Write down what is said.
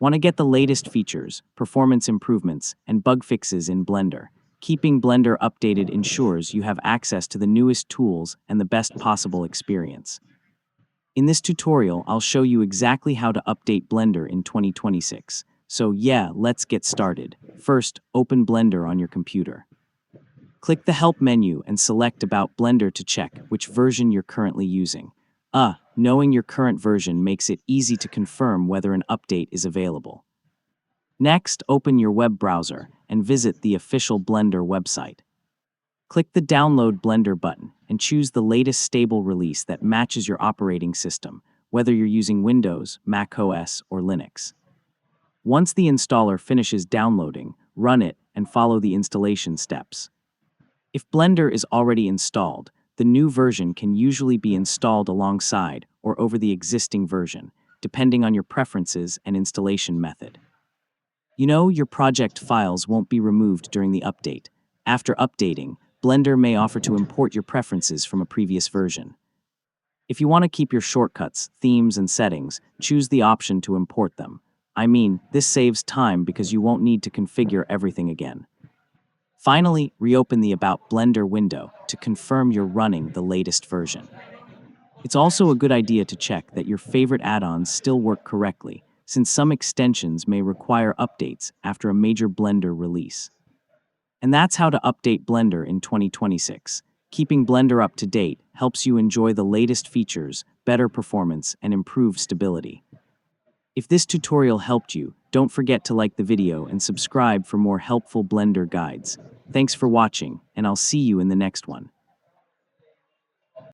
Want to get the latest features, performance improvements, and bug fixes in Blender? Keeping Blender updated ensures you have access to the newest tools and the best possible experience. In this tutorial, I'll show you exactly how to update Blender in 2026. So yeah, let's get started. First, open Blender on your computer. Click the Help menu and select About Blender to check which version you're currently using. Knowing your current version makes it easy to confirm whether an update is available. Next, open your web browser and visit the official Blender website. Click the Download Blender button and choose the latest stable release that matches your operating system, whether you're using Windows, Mac OS, or Linux. Once the installer finishes downloading, run it and follow the installation steps. If Blender is already installed, the new version can usually be installed alongside or over the existing version, depending on your preferences and installation method. Your project files won't be removed during the update. After updating, Blender may offer to import your preferences from a previous version. If you want to keep your shortcuts, themes, and settings, choose the option to import them. This saves time because you won't need to configure everything again. Finally, reopen the About Blender window to confirm you're running the latest version. It's also a good idea to check that your favorite add-ons still work correctly, since some extensions may require updates after a major Blender release. And that's how to update Blender in 2026. Keeping Blender up to date helps you enjoy the latest features, better performance, and improved stability. If this tutorial helped you, don't forget to like the video and subscribe for more helpful Blender guides. Thanks for watching, and I'll see you in the next one.